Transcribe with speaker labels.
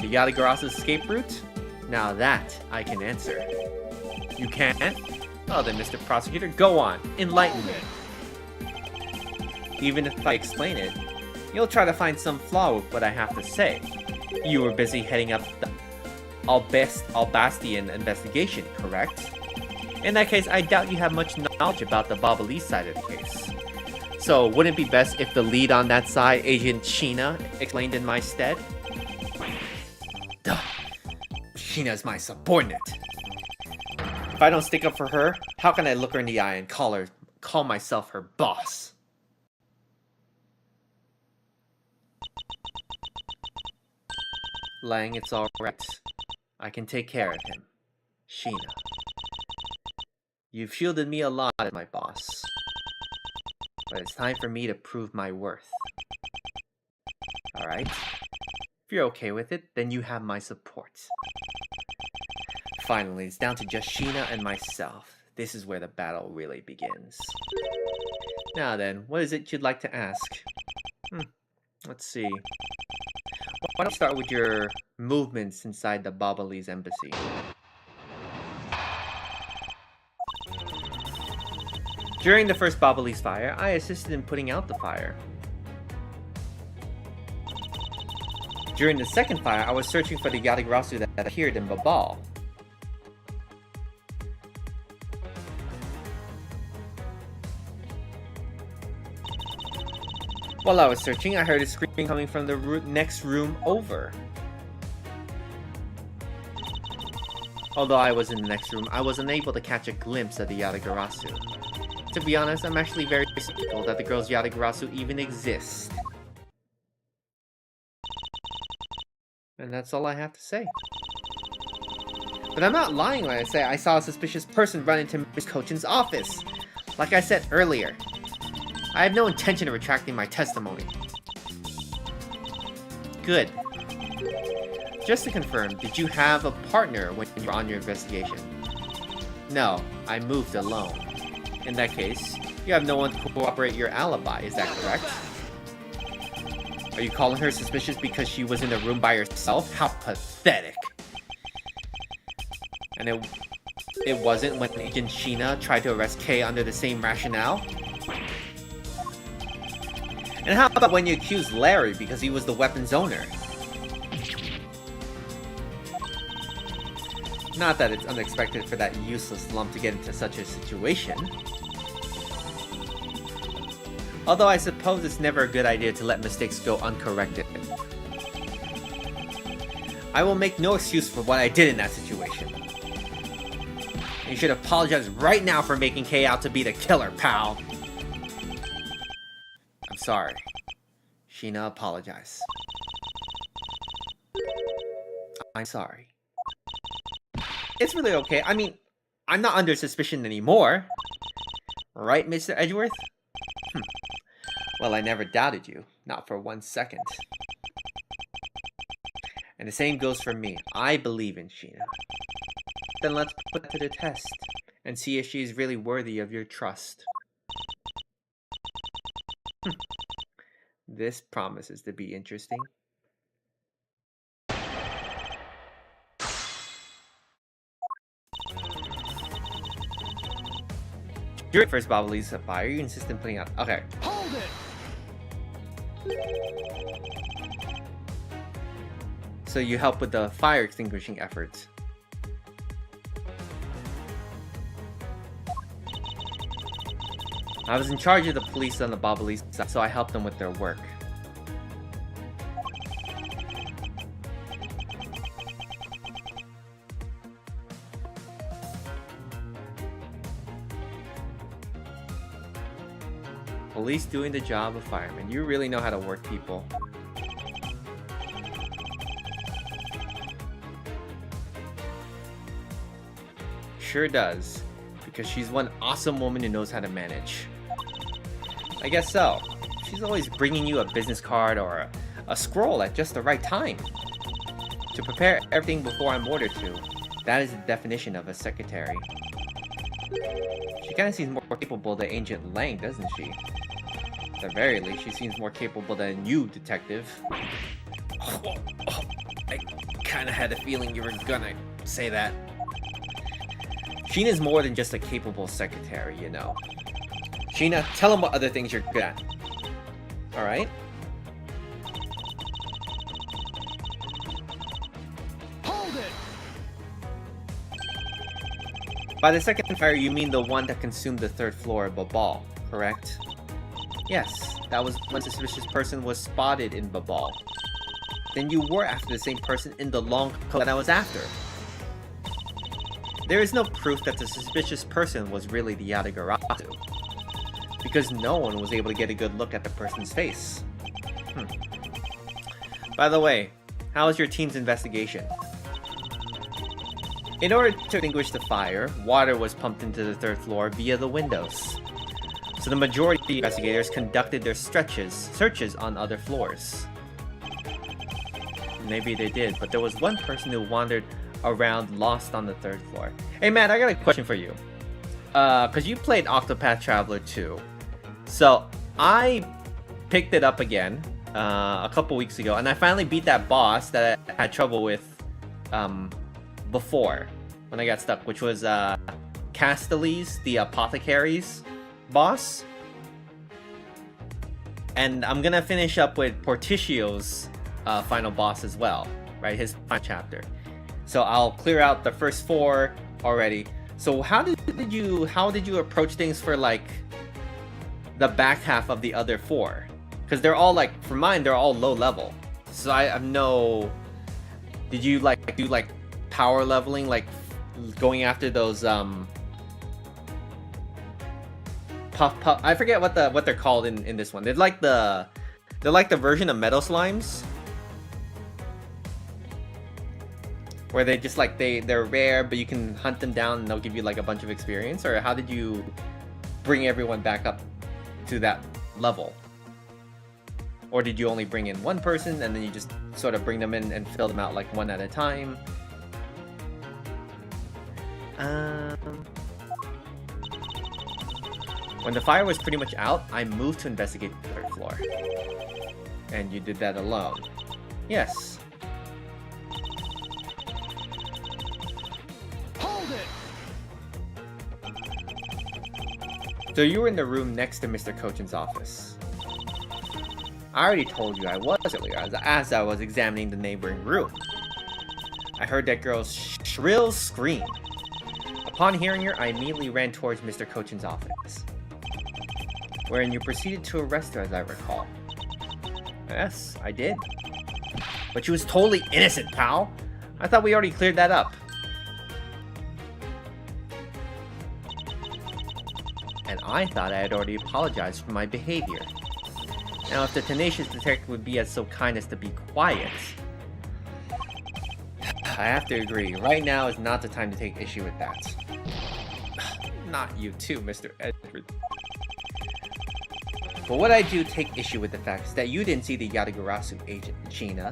Speaker 1: The Yatagarasa's escape route? Now that I can answer. You can? Oh then, Mr. Prosecutor, go on. Enlighten me. Even if I explain it, you'll try to find some flaw with what I have to say. You were busy heading up the Albastian investigation, correct? In that case, I doubt you have much knowledge about the Babalee side of the case. So, wouldn't it be best if the lead on that side, Agent Sheena, explained in my stead? Duh. Sheena's my subordinate. If I don't stick up for her, how can I look her in the eye and call myself her boss? Lang, it's alright. I can take care of him. Sheena. You've shielded me a lot as my boss. But it's time for me to prove my worth. Alright? If you're okay with it, then you have my support. Finally, it's down to just Sheena and myself. This is where the battle really begins. Now then, what is it you'd like to ask? Let's see. Why don't you start with your movements inside the Babalee's embassy? During the first Babalee's fire, I assisted in putting out the fire. During the second fire, I was searching for the Yatagarasu that appeared in Babal. While I was searching, I heard a screaming coming from the next room over. Although I was in the next room, I was unable to catch a glimpse of the Yatagarasu. To be honest, I'm actually very skeptical that the girl's Yatagarasu even exists. And that's all I have to say. But I'm not lying when I say I saw a suspicious person run into Miss Cochin's office. Like I said earlier, I have no intention of retracting my testimony. Good. Just to confirm, did you have a partner when you were on your investigation? No, I moved alone. In that case, you have no one to corroborate your alibi, is that correct? Are you calling her suspicious because she was in the room by herself? How pathetic. And it wasn't when Agent Sheena tried to arrest Kay under the same rationale? And how about when you accused Larry because he was the weapon's owner? Not that it's unexpected for that useless lump to get into such a situation. Although I suppose it's never a good idea to let mistakes go uncorrected. I will make no excuse for what I did in that situation. You should apologize right now for making Kay out to be the killer, pal. I'm sorry. Sheena, apologize. I'm sorry. It's really okay. I mean, I'm not under suspicion anymore. Right, Mr. Edgeworth? Well, I never doubted you. Not for 1 second. And the same goes for me. I believe in Sheena. Then let's put it to the test and see if she is really worthy of your trust. This promises to be interesting. During the first Babalee's fire, you insist in putting out. Okay.
Speaker 2: Hold it!
Speaker 1: So you help with the fire extinguishing efforts. I was in charge of the police on the Babalee's side, so I helped them with their work. Police doing the job of firemen. You really know how to work people. Sure does, because she's one awesome woman who knows how to manage. I guess so. She's always bringing you a business card or a scroll at just the right time. To prepare everything before I'm ordered to. That is the definition of a secretary. She kind of seems more capable than Agent Lang, doesn't she? At the very least, she seems more capable than you, detective. kinda had a feeling you were gonna say that. Sheena's more than just a capable secretary, you know. Sheena, tell him what other things you're good at. Alright?
Speaker 2: Hold it!
Speaker 1: By the second fire, you mean the one that consumed the 3rd floor of Babal, correct? Yes, that was when suspicious person was spotted in Babal. Then you were after the same person in the long coat that I was after. There is no proof that the suspicious person was really the Yatagarasu, because no one was able to get a good look at the person's face. By the way, how was your team's investigation? In order to extinguish the fire, water was pumped into the 3rd floor via the windows. So the majority of the investigators conducted their searches on other floors. Maybe they did, but there was one person who wandered around lost on the 3rd floor. Hey Matt, I got a question for you. Cause you played Octopath Traveler 2. So I picked it up again a couple weeks ago, and I finally beat that boss that I had trouble with before when I got stuck, which was Castelli's, the apothecary's boss. And I'm gonna finish up with Porticio's final boss as well, right? His final chapter. So I'll clear out the first 4 already. So how did you approach things for like the back half of the other 4? Because they're all like, for mine, they're all low level. So I have no. Did you like do like power leveling, like going after those puff? I forget what they're called in this one. They're like the version of Metal Slimes, where they just like they're rare, but you can hunt them down and they'll give you like a bunch of experience. Or how did you bring everyone back up to that level? Or did you only bring in one person and then you just sort of bring them in and fill them out like one at a time? When the fire was pretty much out, I moved to investigate the 3rd floor. And you did that alone. Yes.
Speaker 2: Hold it!
Speaker 1: So you were in the room next to Mr. Cochin's office. I already told you I was earlier, as I was examining the neighboring room. I heard that girl's shrill scream. Upon hearing her, I immediately ran towards Mr. Cochin's office, wherein you proceeded to arrest her, as I recall. Yes, I did. But she was totally innocent, pal. I thought we already cleared that up. And I thought I had already apologized for my behavior. Now, if the tenacious detective would be as so kind as to be quiet... I have to agree, right now is not the time to take issue with that. Not you too, Mr. Edward. But what I do take issue with the fact is that you didn't see the Yatagarasu agent, Gina.